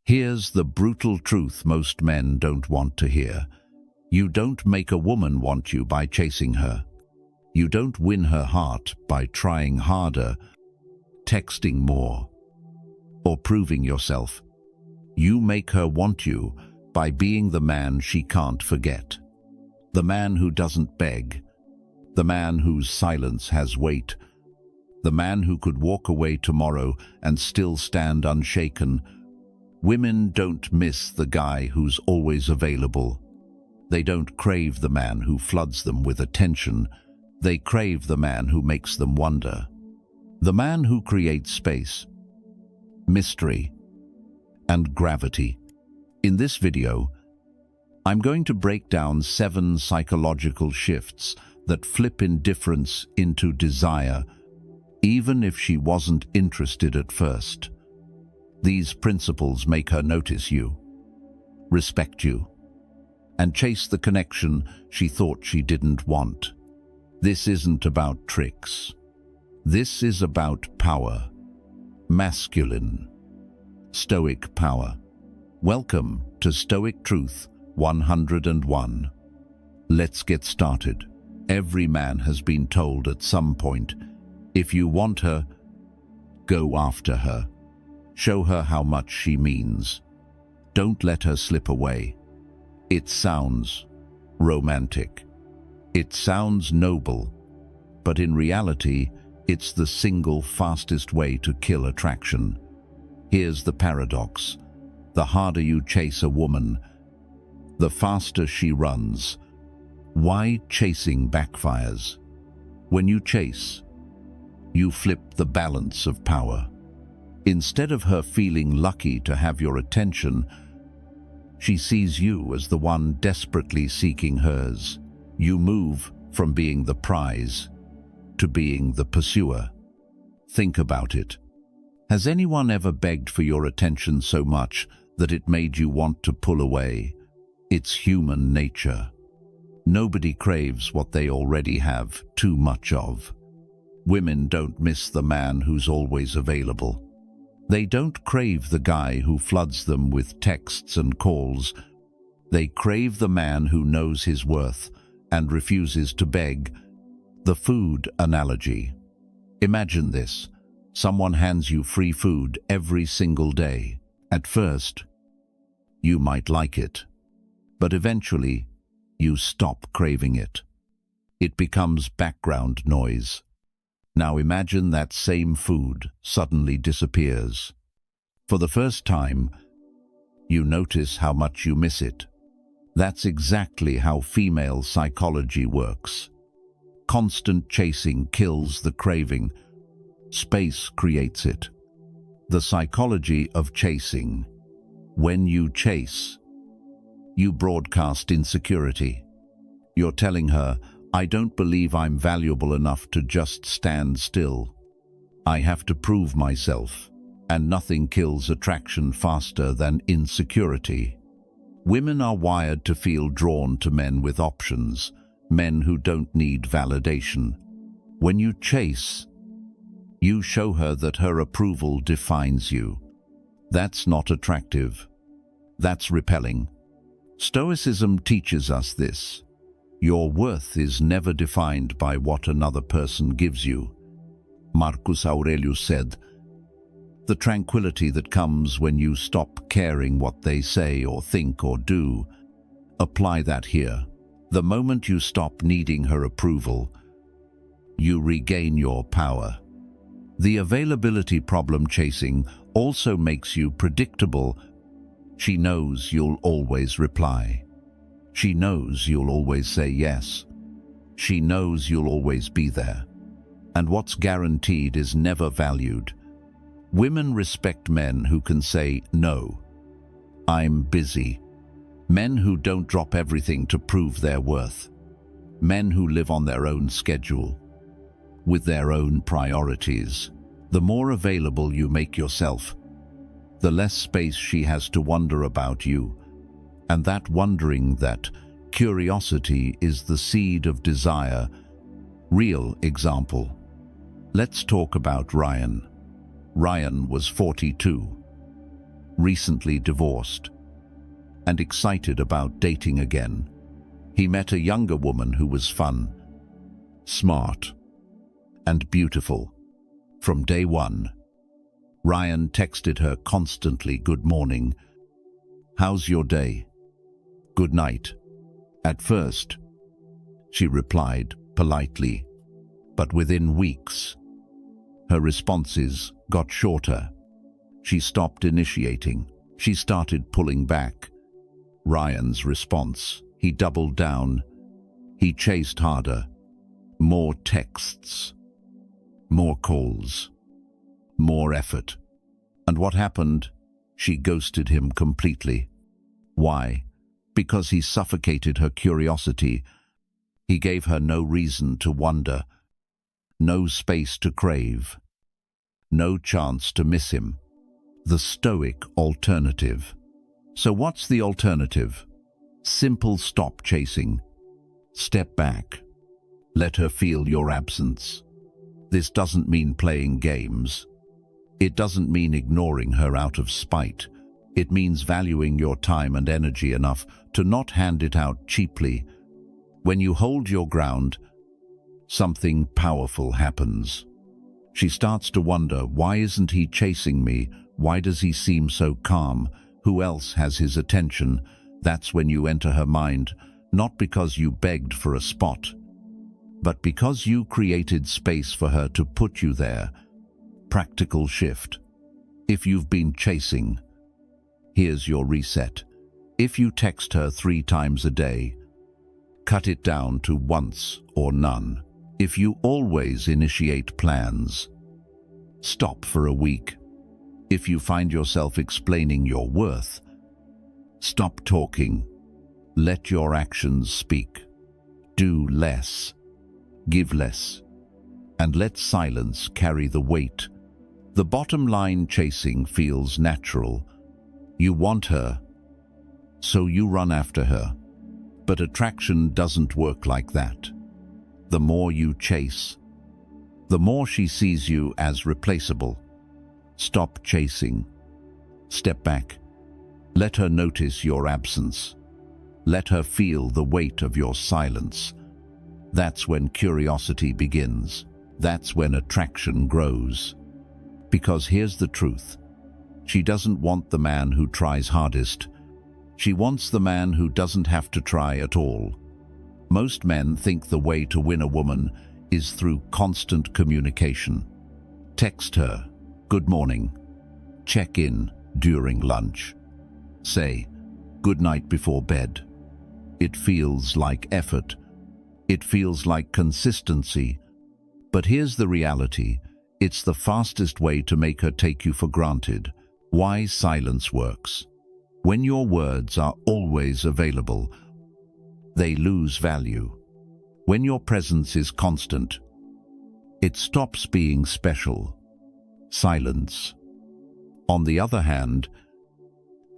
Here's the brutal truth most men don't want to hear. You don't make a woman want you by chasing her. You don't win her heart by trying harder, texting more, or proving yourself. You make her want you by being the man she can't forget. The man who doesn't beg. The man whose silence has weight. The man who could walk away tomorrow and still stand unshaken. Women don't miss the guy who's always available. They don't crave the man who floods them with attention. They crave the man who makes them wonder. The man who creates space, mystery, and gravity. In this video, I'm going to break down 7 psychological shifts that flip indifference into desire, even if she wasn't interested at first. These principles make her notice you, respect you, and chase the connection she thought she didn't want. This isn't about tricks. This is about power. Masculine. Stoic power. Welcome to Stoic Truth 101. Let's get started. Every man has been told at some point, if you want her, go after her. Show her how much she means. Don't let her slip away. It sounds romantic. It sounds noble, but in reality, it's the single fastest way to kill attraction. Here's the paradox. The harder you chase a woman, the faster she runs. Why chasing backfires? When you chase, you flip the balance of power. Instead of her feeling lucky to have your attention, she sees you as the one desperately seeking hers. You move from being the prize to being the pursuer. Think about it. Has anyone ever begged for your attention so much that it made you want to pull away? It's human nature. Nobody craves what they already have too much of. Women don't miss the man who's always available. They don't crave the guy who floods them with texts and calls. They crave the man who knows his worth and refuses to beg. The food analogy. Imagine this. Someone hands you free food every single day. At first, you might like it, but eventually, you stop craving it. It becomes background noise. Now imagine that same food suddenly disappears. For the first time, you notice how much you miss it. That's exactly how female psychology works. Constant chasing kills the craving. Space creates it. The psychology of chasing. When you chase, you broadcast insecurity. You're telling her, I don't believe I'm valuable enough to just stand still. I have to prove myself, and nothing kills attraction faster than insecurity. Women are wired to feel drawn to men with options, men who don't need validation. When you chase, you show her that her approval defines you. That's not attractive. That's repelling. Stoicism teaches us this. Your worth is never defined by what another person gives you. Marcus Aurelius said, the tranquility that comes when you stop caring what they say or think or do. Apply that here. The moment you stop needing her approval, you regain your power. The availability problem chasing also makes you predictable. She knows you'll always reply. She knows you'll always say yes. She knows you'll always be there. And what's guaranteed is never valued. Women respect men who can say no. I'm busy. Men who don't drop everything to prove their worth. Men who live on their own schedule, with their own priorities. The more available you make yourself, the less space she has to wonder about you. And that wondering, that curiosity, is the seed of desire. Real example. Let's talk about Ryan. Ryan was 42. recently divorced, and excited about dating again. He met a younger woman who was fun, smart, and beautiful. From day one, Ryan texted her constantly, "Good morning. How's your day? Good night." At first, she replied politely, but within weeks, her responses got shorter. She stopped initiating. She started pulling back. Ryan's response: he doubled down. He chased harder. More texts, more calls, more effort. And what happened? She ghosted him completely. Why? Because he suffocated her curiosity. He gave her no reason to wonder, no space to crave, no chance to miss him. The Stoic alternative. So what's the alternative? Simple: stop chasing. Step back. Let her feel your absence. This doesn't mean playing games. It doesn't mean ignoring her out of spite. It means valuing your time and energy enough to not hand it out cheaply. When you hold your ground, something powerful happens. She starts to wonder, why isn't he chasing me? Why does he seem so calm? Who else has his attention? That's when you enter her mind, not because you begged for a spot, but because you created space for her to put you there. Practical shift. If you've been chasing, here's your reset. If you text her 3 times a day, cut it down to once or none. If you always initiate plans, stop for a week. If you find yourself explaining your worth, stop talking. Let your actions speak. Do less, give less, and let silence carry the weight. The bottom line: chasing feels natural. You want her, so you run after her. But attraction doesn't work like that. The more you chase, the more she sees you as replaceable. Stop chasing. Step back. Let her notice your absence. Let her feel the weight of your silence. That's when curiosity begins. That's when attraction grows. Because here's the truth. She doesn't want the man who tries hardest. She wants the man who doesn't have to try at all. Most men think the way to win a woman is through constant communication. Text her, "Good morning." Check in during lunch. Say, "Good night" before bed. It feels like effort. It feels like consistency. But here's the reality. It's the fastest way to make her take you for granted. Why silence works. When your words are always available, they lose value. When your presence is constant, it stops being special. Silence, on the other hand,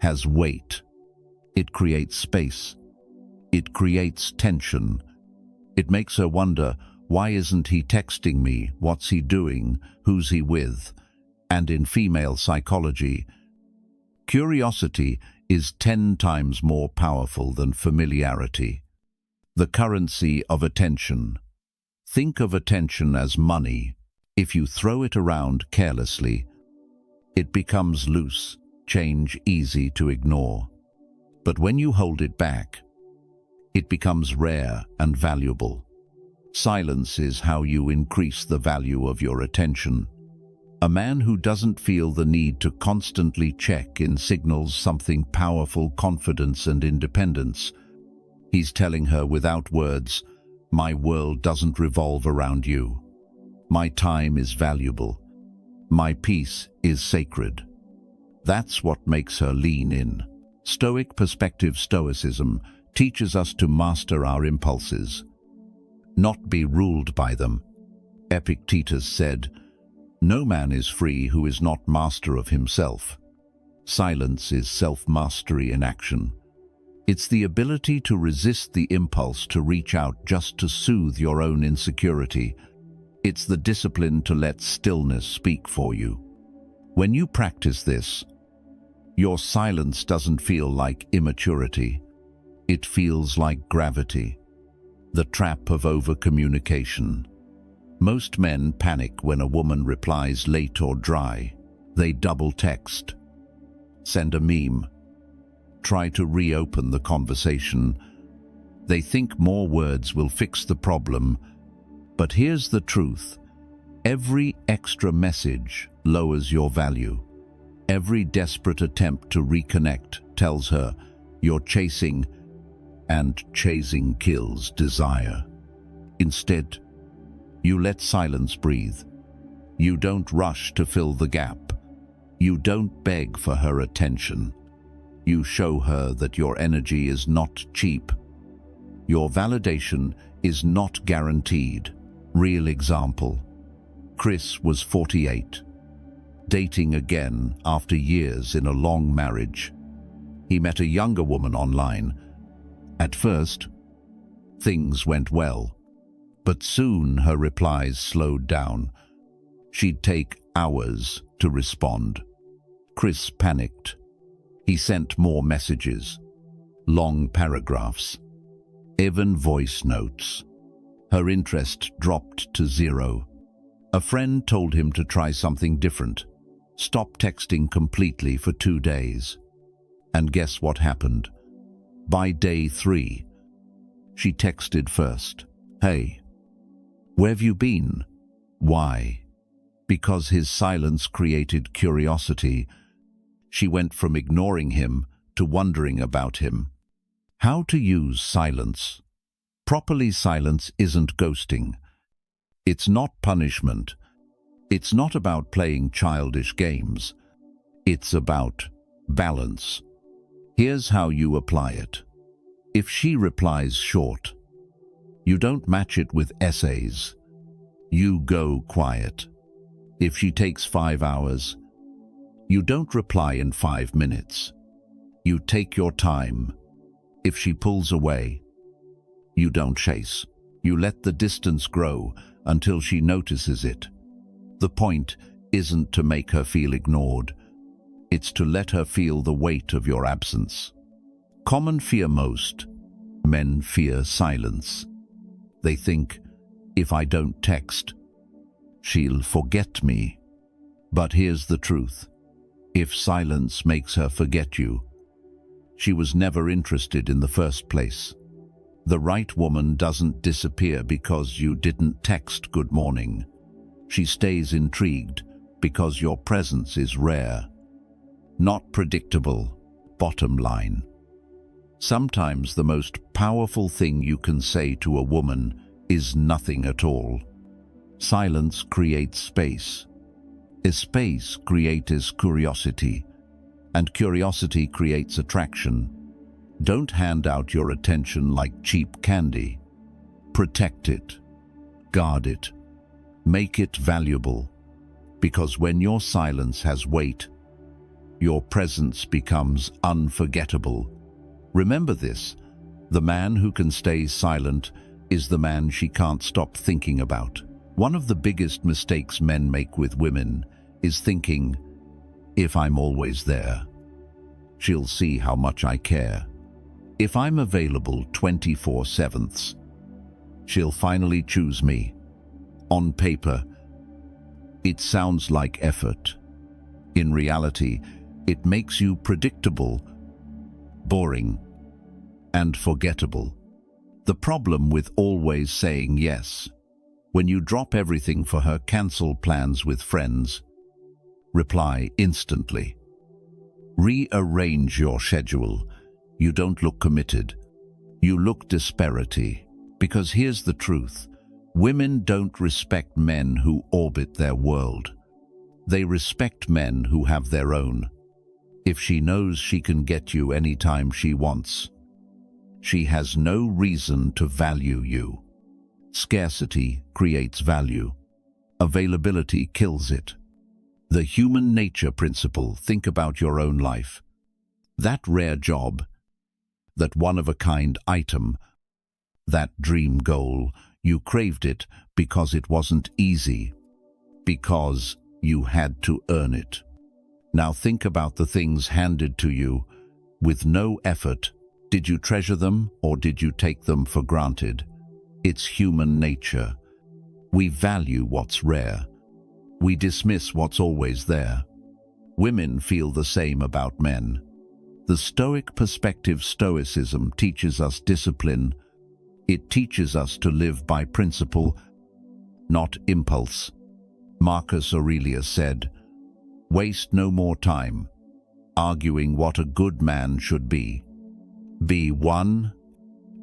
has weight. It creates space. It creates tension. It makes her wonder, why isn't he texting me? What's he doing? Who's he with? And in female psychology, curiosity is 10 times more powerful than familiarity. The currency of attention. Think of attention as money. If you throw it around carelessly, it becomes loose, change easy to ignore. But when you hold it back, it becomes rare and valuable. Silence is how you increase the value of your attention. A man who doesn't feel the need to constantly check in signals something powerful: confidence and independence. He's telling her without words, "My world doesn't revolve around you. My time is valuable. My peace is sacred." That's what makes her lean in. Stoic perspective. Stoicism teaches us to master our impulses, not be ruled by them. Epictetus said, "No man is free who is not master of himself." Silence is self-mastery in action. It's the ability to resist the impulse to reach out just to soothe your own insecurity. It's the discipline to let stillness speak for you. When you practice this, Your silence doesn't feel like immaturity. It feels like gravity. The trap of over-communication. Most men panic when a woman replies late or dry. They double text, send a meme, try to reopen the conversation. They think more words will fix the problem. But here's the truth. Every extra message lowers your value. Every desperate attempt to reconnect tells her you're chasing, and chasing kills desire. Instead, you let silence breathe. You don't rush to fill the gap. You don't beg for her attention. You show her that your energy is not cheap. Your validation is not guaranteed. Real example. Chris was 48, dating again after years in a long marriage. He met a younger woman online. At first, things went well, but soon her replies slowed down. She'd take hours to respond. Chris panicked. He sent more messages, long paragraphs, even voice notes. Her interest dropped to zero. A friend told him to try something different. Stop texting completely for 2 days. And guess what happened? By day 3, she texted first. Hey, where've you been? Why? Because his silence created curiosity. She went from ignoring him to wondering about him. How to use silence. Properly, silence isn't ghosting. It's not punishment. It's not about playing childish games. It's about balance. Here's how you apply it. If she replies short, you don't match it with essays. You go quiet. If she takes 5 hours, you don't reply in 5 minutes. You take your time. If she pulls away, you don't chase. You let the distance grow until she notices it. The point isn't to make her feel ignored. It's to let her feel the weight of your absence. Common fear most. Men fear silence. They think, if I don't text, she'll forget me. But here's the truth. If silence makes her forget you, she was never interested in the first place. The right woman doesn't disappear because you didn't text good morning. She stays intrigued because your presence is rare, not predictable. Bottom line. Sometimes the most powerful thing you can say to a woman is nothing at all. Silence creates space. A space creates curiosity, and curiosity creates attraction. Don't hand out your attention like cheap candy. Protect it. Guard it. Make it valuable. Because when your silence has weight, your presence becomes unforgettable. Remember this, the man who can stay silent is the man she can't stop thinking about. One of the biggest mistakes men make with women is thinking, if I'm always there, she'll see how much I care. If I'm available 24/7, she'll finally choose me. On paper, it sounds like effort. In reality, it makes you predictable, boring, and forgettable. The problem with always saying yes, when you drop everything for her, cancel plans with friends, reply instantly, rearrange your schedule, you don't look committed. You look disparity. Because here's the truth. Women don't respect men who orbit their world. They respect men who have their own. If she knows she can get you anytime she wants, she has no reason to value you. Scarcity creates value. Availability kills it. The human nature principle, think about your own life. That rare job, that one-of-a-kind item, that dream goal, you craved it because it wasn't easy, because you had to earn it. Now think about the things handed to you with no effort. Did you treasure them or did you take them for granted? It's human nature. We value what's rare. We dismiss what's always there. Women feel the same about men. The Stoic perspective, Stoicism, teaches us discipline. It teaches us to live by principle, not impulse. Marcus Aurelius said, "Waste no more time arguing what a good man should be. Be one."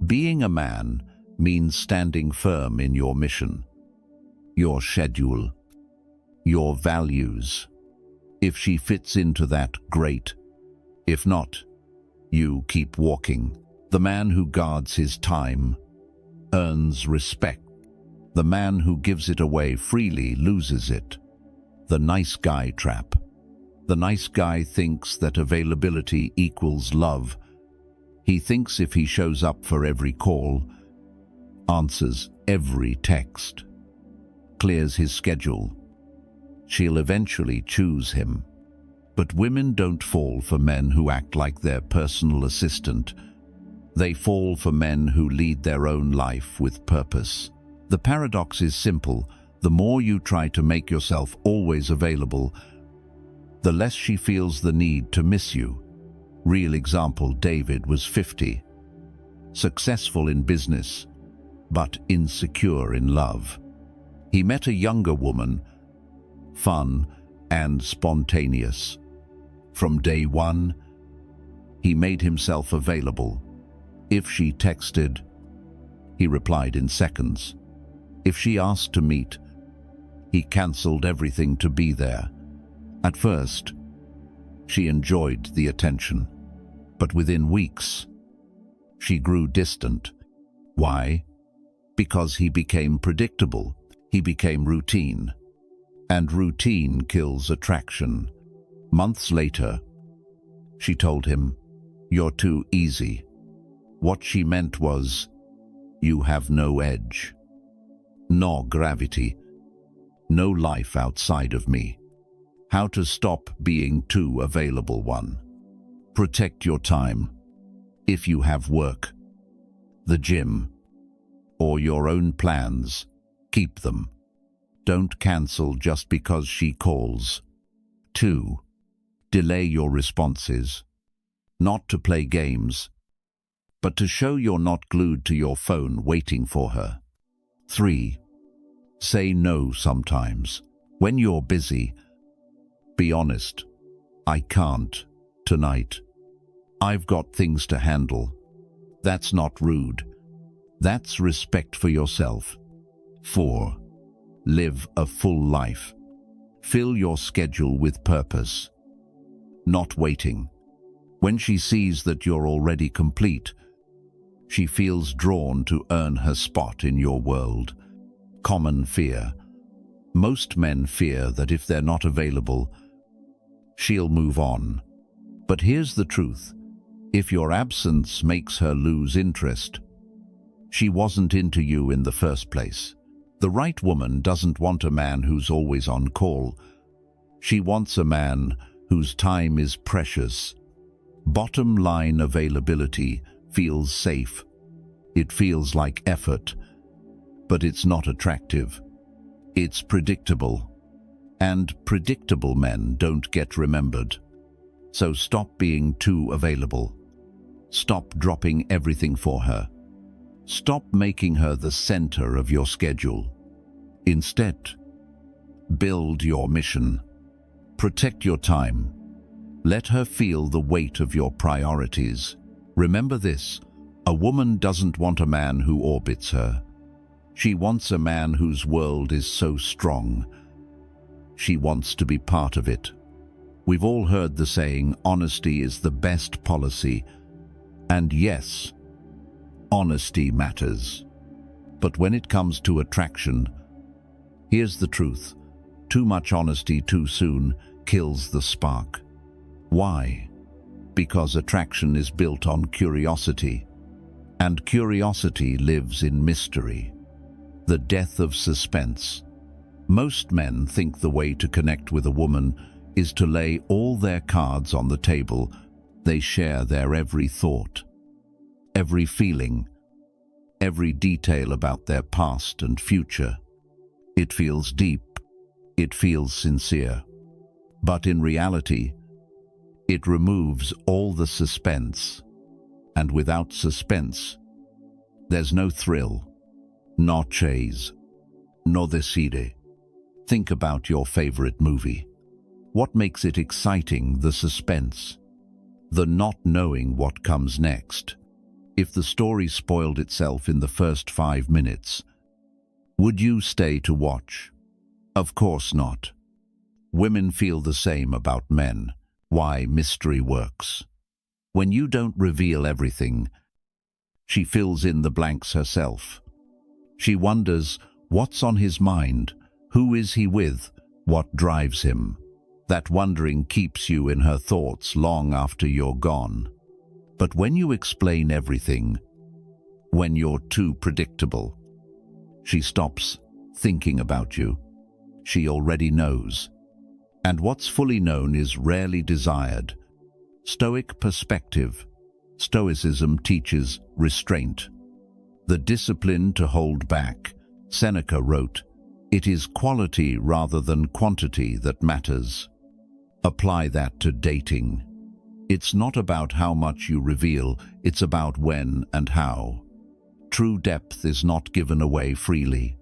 Being a man means standing firm in your mission, your schedule, your values. If she fits into that, great. If not, you keep walking. The man who guards his time earns respect. The man who gives it away freely loses it. The nice guy trap. The nice guy thinks that availability equals love. He thinks if he shows up for every call, answers every text, clears his schedule, she'll eventually choose him. But women don't fall for men who act like their personal assistant. They fall for men who lead their own life with purpose. The paradox is simple. The more you try to make yourself always available, the less she feels the need to miss you. Real example, David was 50, successful in business, but insecure in love. He met a younger woman, fun and spontaneous. From day one, he made himself available. If she texted, he replied in seconds. If she asked to meet, he cancelled everything to be there. At first, she enjoyed the attention, but within weeks, she grew distant. Why? Because he became predictable. He became routine. And routine kills attraction. Months later, she told him, "You're too easy." What she meant was, "You have no edge, no gravity, no life outside of me." How to stop being too available. 1. Protect your time. If you have work, the gym, or your own plans, keep them. Don't cancel just because she calls. 2. Delay your responses. Not to play games, but to show you're not glued to your phone waiting for her. 3. Say no sometimes. When you're busy, be honest. "I can't tonight. I've got things to handle." That's not rude. That's respect for yourself. 4. Live a full life. Fill your schedule with purpose, not waiting. When she sees that you're already complete, she feels drawn to earn her spot in your world. Common fear. Most men fear that if they're not available, she'll move on. But here's the truth. If your absence makes her lose interest, she wasn't into you in the first place. The right woman doesn't want a man who's always on call. She wants a man whose time is precious. Bottom line, availability feels safe. It feels like effort, but it's not attractive. It's predictable. And predictable men don't get remembered. So stop being too available. Stop dropping everything for her. Stop making her the center of your schedule. Instead, build your mission. Protect your time. Let her feel the weight of your priorities. Remember this, a woman doesn't want a man who orbits her. She wants a man whose world is so strong. She wants to be part of it. We've all heard the saying, honesty is the best policy. And yes, honesty matters. But when it comes to attraction, here's the truth. Too much honesty too soon kills the spark. Why? Because attraction is built on curiosity, and curiosity lives in mystery. The death of suspense. Most men think the way to connect with a woman is to lay all their cards on the table. They share their every thought, every feeling, every detail about their past and future. It feels deep, it feels sincere. But in reality, it removes all the suspense. And without suspense, there's no thrill, nor chase, nor decide. Think about your favorite movie. What makes it exciting? The suspense, the not knowing what comes next. If the story spoiled itself in the first 5 minutes, would you stay to watch? Of course not. Women feel the same about men. Why mystery works. When you don't reveal everything, she fills in the blanks herself. She wonders what's on his mind, who is he with, what drives him. That wondering keeps you in her thoughts long after you're gone. But when you explain everything, when you're too predictable, she stops thinking about you. She already knows. And what's fully known is rarely desired. Stoic perspective. Stoicism teaches restraint, the discipline to hold back. Seneca wrote, "It is quality rather than quantity that matters." Apply that to dating. It's not about how much you reveal, it's about when and how. True depth is not given away freely.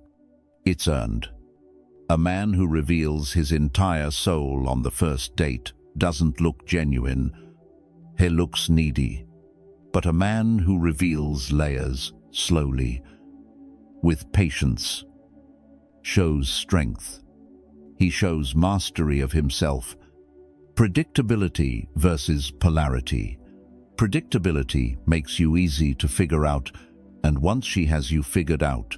It's earned. A man who reveals his entire soul on the first date doesn't look genuine. He looks needy. But a man who reveals layers slowly, with patience, shows strength. He shows mastery of himself. Predictability versus polarity. Predictability makes you easy to figure out, and once she has you figured out,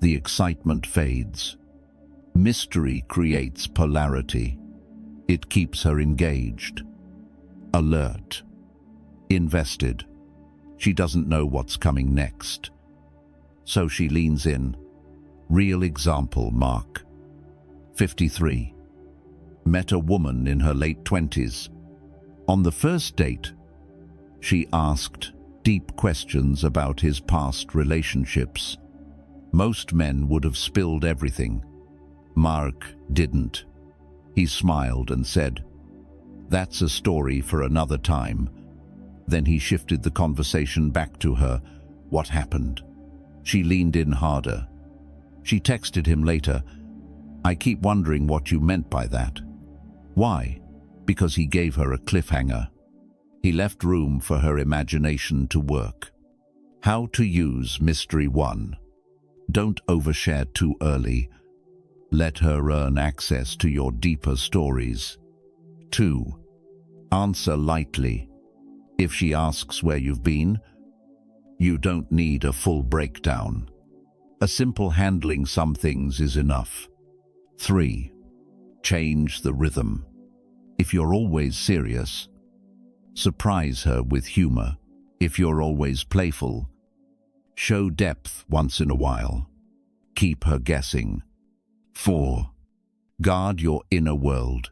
the excitement fades. Mystery creates polarity. It keeps her engaged, alert, invested. She doesn't know what's coming next. So she leans in. Real example, Mark, 53. Met a woman in her late 20s. On the first date, she asked deep questions about his past relationships. Most men would have spilled everything. Mark didn't. He smiled and said, "That's a story for another time." Then he shifted the conversation back to her. What happened? She leaned in harder. She texted him later, "I keep wondering what you meant by that." Why? Because he gave her a cliffhanger. He left room for her imagination to work. How to use mystery 1. Don't overshare too early. Let her earn access to your deeper stories. 2. Answer lightly. If she asks where you've been, you don't need a full breakdown. A simple handling some things is enough. 3. Change the rhythm. If you're always serious, surprise her with humor. If you're always playful, show depth once in a while. Keep her guessing. 4. Guard your inner world.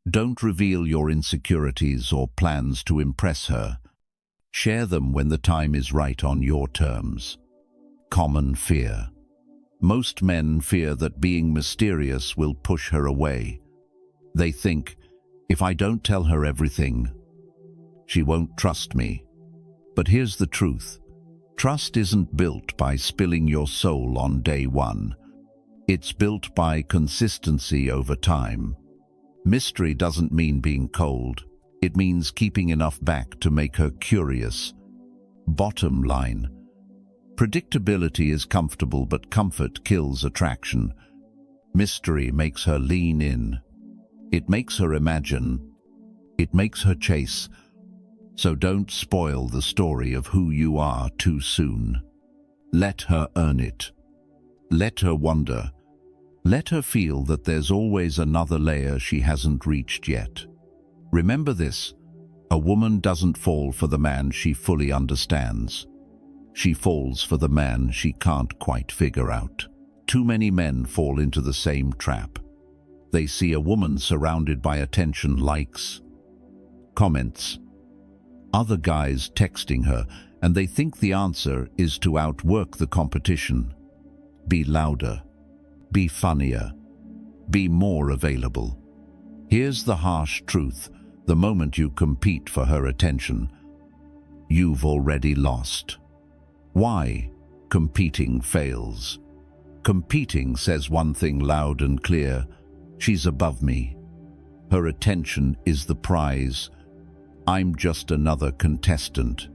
Don't reveal your insecurities or plans to impress her. Share them when the time is right on your terms. Common fear. Most men fear that being mysterious will push her away. They think, if I don't tell her everything, she won't trust me. But here's the truth. Trust isn't built by spilling your soul on day one. It's built by consistency over time. Mystery doesn't mean being cold. It means keeping enough back to make her curious. Bottom line. Predictability is comfortable, but comfort kills attraction. Mystery makes her lean in. It makes her imagine. It makes her chase. So don't spoil the story of who you are too soon. Let her earn it. Let her wonder. Let her feel that there's always another layer she hasn't reached yet. Remember this, a woman doesn't fall for the man she fully understands. She falls for the man she can't quite figure out. Too many men fall into the same trap. They see a woman surrounded by attention, likes, comments, other guys texting her, and they think the answer is to outwork the competition. Be louder, be funnier, be more available. Here's the harsh truth: the moment you compete for her attention, you've already lost. Why competing fails? Competing says one thing loud and clear: she's above me. Her attention is the prize. I'm just another contestant.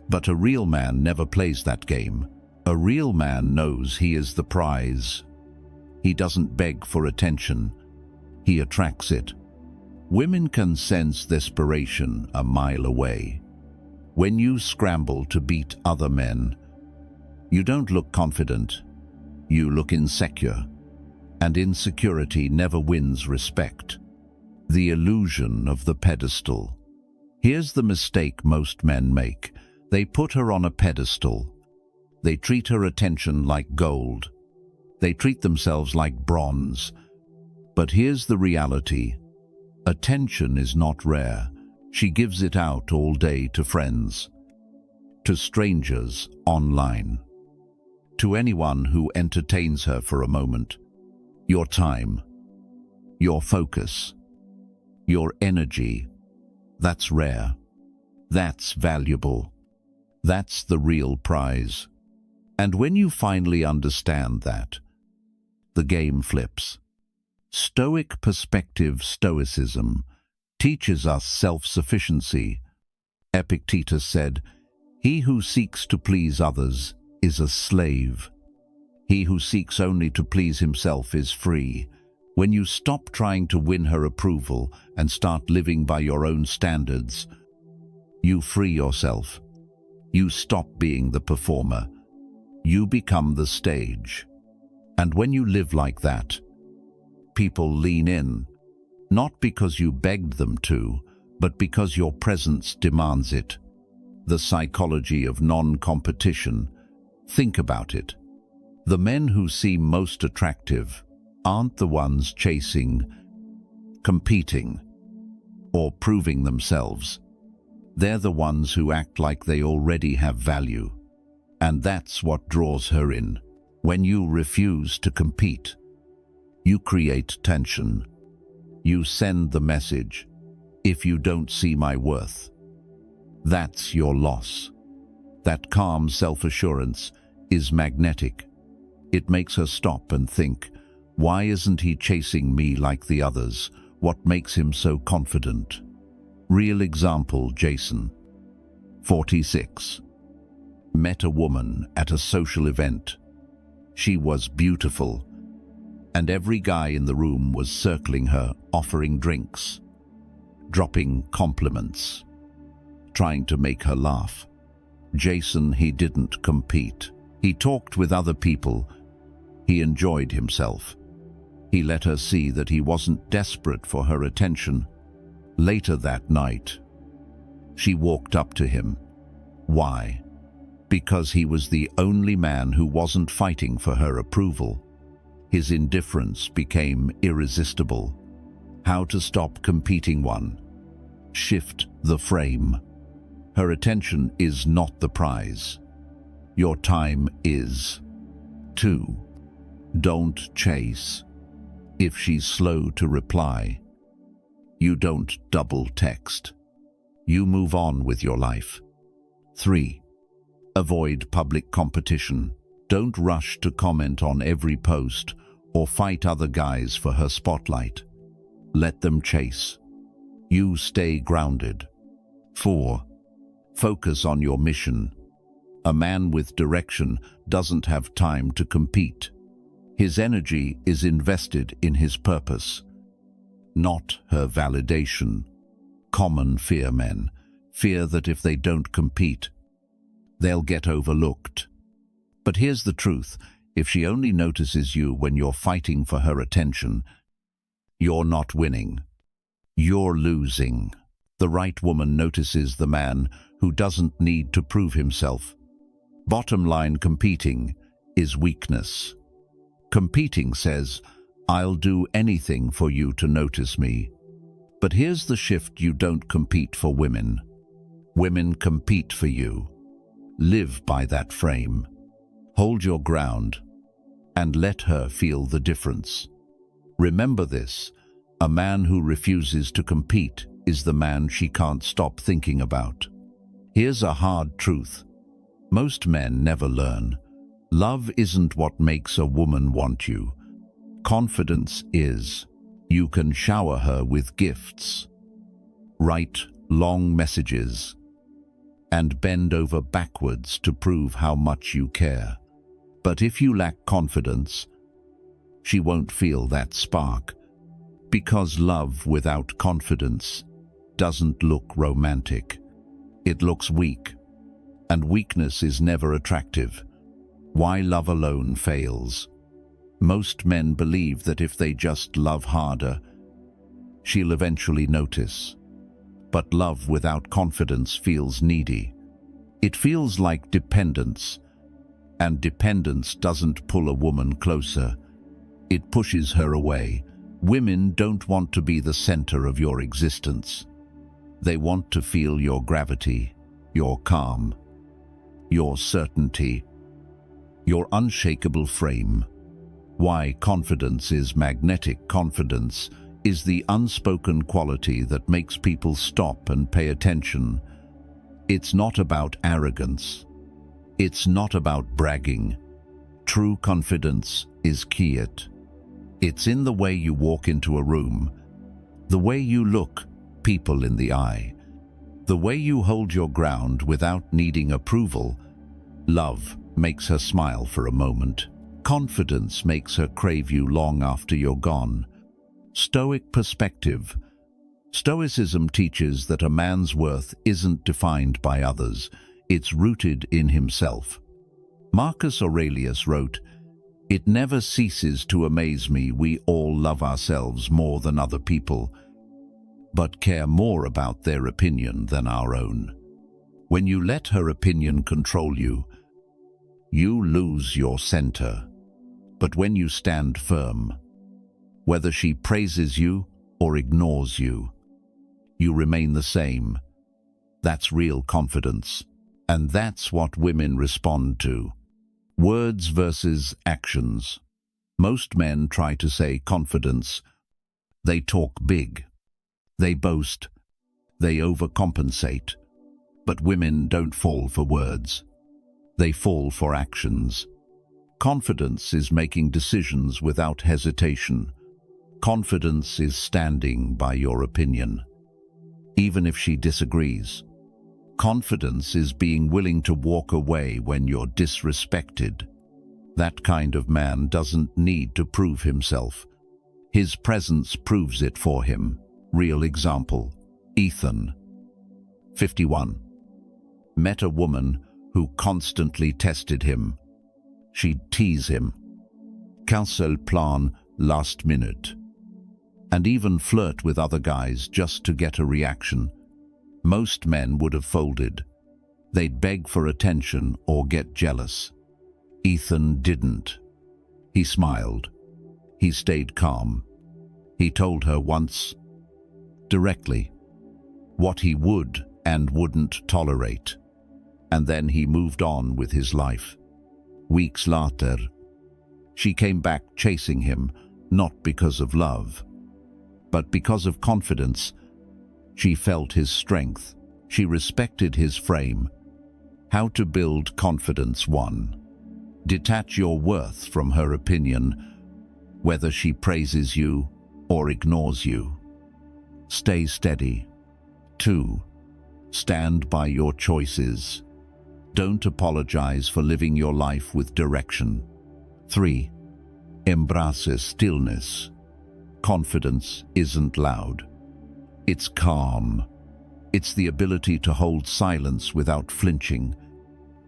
But a real man never plays that game. A real man knows he is the prize. He doesn't beg for attention. He attracts it. Women can sense desperation a mile away. When you scramble to beat other men, you don't look confident. You look insecure. And insecurity never wins respect. The illusion of the pedestal. Here's the mistake most men make. They put her on a pedestal. They treat her attention like gold. They treat themselves like bronze. But here's the reality. Attention is not rare. She gives it out all day to friends, to strangers online, to anyone who entertains her for a moment. Your time, your focus, your energy, that's rare. That's valuable. That's the real prize. And when you finally understand that, the game flips. Stoic perspective, Stoicism, teaches us self-sufficiency. Epictetus said, "He who seeks to please others is a slave. He who seeks only to please himself is free." When you stop trying to win her approval and start living by your own standards, you free yourself. You stop being the performer. You become the stage. And when you live like that, people lean in, not because you begged them to, but because your presence demands it. The psychology of non-competition. Think about it. The men who seem most attractive aren't the ones chasing, competing, or proving themselves. They're the ones who act like they already have value. And that's what draws her in. When you refuse to compete, you create tension. You send the message, "If you don't see my worth." That's your loss. That calm self-assurance is magnetic. It makes her stop and think, why isn't he chasing me like the others? What makes him so confident? Real example, Jason, 46. Met a woman at a social event. She was beautiful, and every guy in the room was circling her, offering drinks, dropping compliments, trying to make her laugh. Jason, he didn't compete. He talked with other people. He enjoyed himself. He let her see that he wasn't desperate for her attention. Later that night, she walked up to him. Why? Because he was the only man who wasn't fighting for her approval. His indifference became irresistible. How to stop competing? 1. Shift the frame. Her attention is not the prize. Your time is. 2. Don't chase. If she's slow to reply, you don't double text. You move on with your life. 3. Avoid public competition. Don't rush to comment on every post or fight other guys for her spotlight. Let them chase. You stay grounded. 4. Focus on your mission. A man with direction doesn't have time to compete. His energy is invested in his purpose, not her validation. Common fear men fear that if they don't compete, they'll get overlooked. But here's the truth. If she only notices you when you're fighting for her attention, you're not winning. You're losing. The right woman notices the man who doesn't need to prove himself. Bottom line, competing is weakness. Competing says, I'll do anything for you to notice me. But here's the shift: you don't compete for women. Women compete for you. Live by that frame. Hold your ground and let her feel the difference. Remember this: a man who refuses to compete is the man she can't stop thinking about. Here's a hard truth most men never learn. Love isn't what makes a woman want you. Confidence is. You can shower her with gifts, write long messages, and bend over backwards to prove how much you care. But if you lack confidence, she won't feel that spark, because love without confidence doesn't look romantic. It looks weak, and weakness is never attractive. Why love alone fails? Most men believe that if they just love harder, she'll eventually notice. But love without confidence feels needy. It feels like dependence, and dependence doesn't pull a woman closer. It pushes her away. Women don't want to be the center of your existence. They want to feel your gravity, your calm, your certainty, your unshakable frame. Why confidence is magnetic. Confidence is the unspoken quality that makes people stop and pay attention. It's not about arrogance. It's not about bragging. True confidence is quiet. It's in the way you walk into a room, the way you look people in the eye, the way you hold your ground without needing approval. Love makes her smile for a moment. Confidence makes her crave you long after you're gone. Stoic perspective. Stoicism teaches that a man's worth isn't defined by others. It's rooted in himself. Marcus Aurelius wrote, "It never ceases to amaze me we all love ourselves more than other people, but care more about their opinion than our own." When you let her opinion control you, you lose your center. But when you stand firm, whether she praises you or ignores you, you remain the same. That's real confidence. And that's what women respond to. Words versus actions. Most men try to say confidence. They talk big. They boast. They overcompensate. But women don't fall for words. They fall for actions. Confidence is making decisions without hesitation. Confidence is standing by your opinion, even if she disagrees. Confidence is being willing to walk away when you're disrespected. That kind of man doesn't need to prove himself. His presence proves it for him. Real example: Ethan, 51, met a woman who constantly tested him. She'd tease him, cancel plan last minute, and even flirt with other guys just to get a reaction. Most men would have folded. They'd beg for attention or get jealous. Ethan didn't. He smiled. He stayed calm. He told her once, directly, what he would and wouldn't tolerate. And then he moved on with his life. Weeks later, she came back chasing him, not because of love, but because of confidence. She felt his strength. She respected his frame. How to build confidence. 1. Detach your worth from her opinion, whether she praises you or ignores you. Stay steady. 2. Stand by your choices. Don't apologize for living your life with direction. 3. Embrace stillness. Confidence isn't loud. It's calm. It's the ability to hold silence without flinching.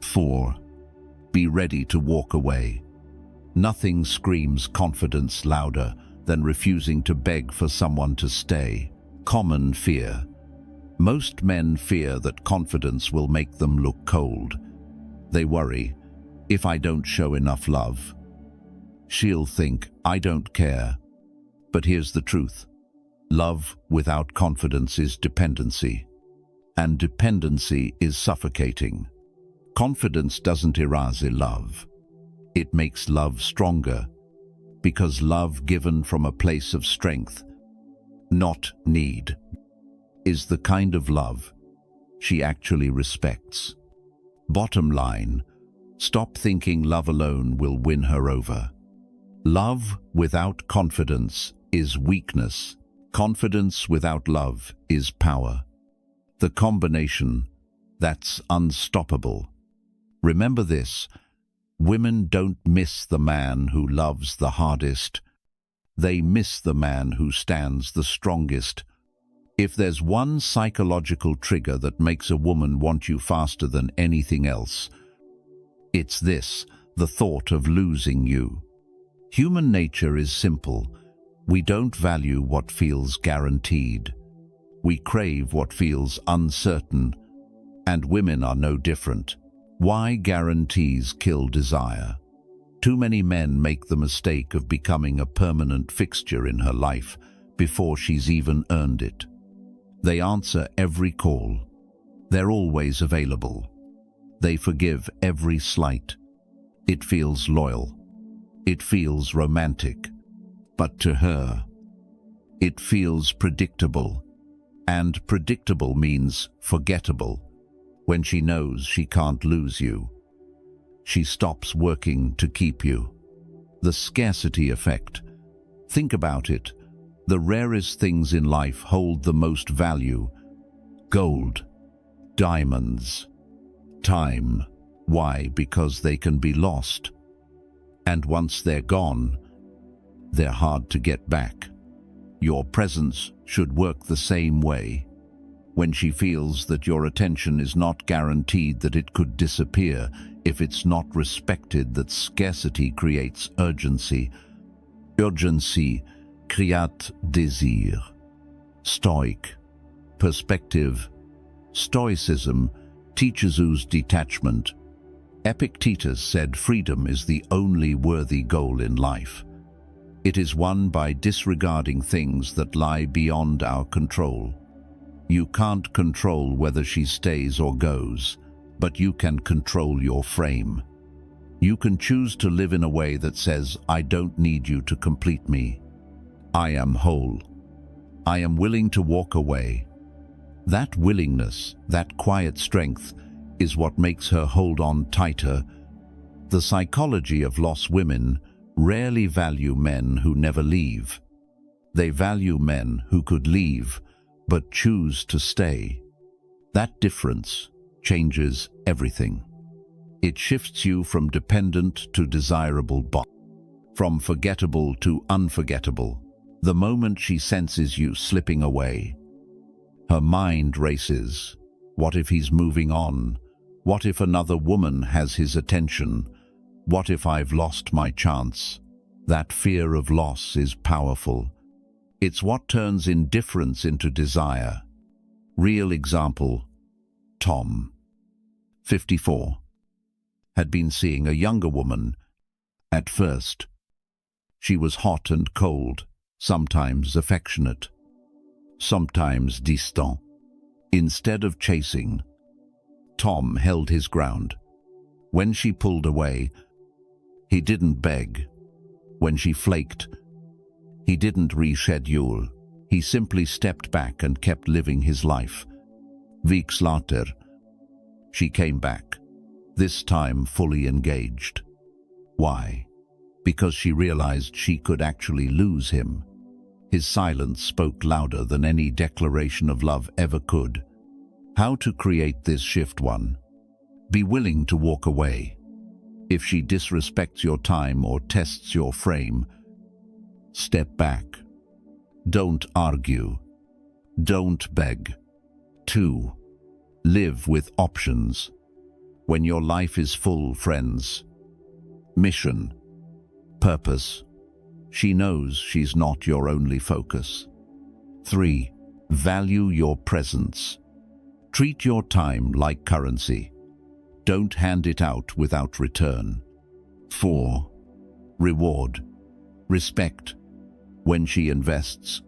4. Be ready to walk away. Nothing screams confidence louder than refusing to beg for someone to stay. Common fear. Most men fear that confidence will make them look cold. They worry, if I don't show enough love, she'll think I don't care, But here's the truth. Love without confidence is dependency, and dependency is suffocating. Confidence doesn't erase love. It makes love stronger, because love given from a place of strength, not need, is the kind of love she actually respects. Bottom line, stop thinking love alone will win her over. Love without confidence is weakness. Confidence without love is power. The combination, that's unstoppable. Remember this, women don't miss the man who loves the hardest. They miss the man who stands the strongest. If there's one psychological trigger that makes a woman want you faster than anything else, it's this, the thought of losing you. Human nature is simple. We don't value what feels guaranteed. We crave what feels uncertain, and women are no different. Why guarantees kill desire? Too many men make the mistake of becoming a permanent fixture in her life before she's even earned it. They answer every call. They're always available. They forgive every slight. It feels loyal. It feels romantic. But to her, it feels predictable. And predictable means forgettable. When she knows she can't lose you, she stops working to keep you. The scarcity effect. Think about it. The rarest things in life hold the most value. Gold, diamonds, time. Why? Because they can be lost. And once they're gone, they're hard to get back. Your presence should work the same way. When she feels that your attention is not guaranteed, that it could disappear if it's not respected, that scarcity creates urgency. Urgency créate désir. Stoic. Perspective. Stoicism teaches us detachment. Epictetus said freedom is the only worthy goal in life. It is won by disregarding things that lie beyond our control. You can't control whether she stays or goes, but you can control your frame. You can choose to live in a way that says, I don't need you to complete me. I am whole. I am willing to walk away. That willingness, that quiet strength, is what makes her hold on tighter. The psychology of lost women rarely value men who never leave. They value men who could leave, but choose to stay. That difference changes everything. It shifts you from dependent to desirable, from forgettable to unforgettable. The moment she senses you slipping away, her mind races. What if he's moving on? What if another woman has his attention? What if I've lost my chance? That fear of loss is powerful. It's what turns indifference into desire. Real example, Tom, 54, had been seeing a younger woman. At first, she was hot and cold, sometimes affectionate, sometimes distant. Instead of chasing, Tom held his ground. When she pulled away, he didn't beg. When she flaked, he didn't reschedule. He simply stepped back and kept living his life. Weeks later, she came back, this time fully engaged. Why? Because she realized she could actually lose him. His silence spoke louder than any declaration of love ever could. How to create this shift? 1. Be willing to walk away. If she disrespects your time or tests your frame, step back. Don't argue. Don't beg. 2. Live with options. When your life is full, friends, mission, purpose, she knows she's not your only focus. 3. Value your presence. Treat your time like currency. Don't hand it out without return. 4. Reward. Respect. When she invests,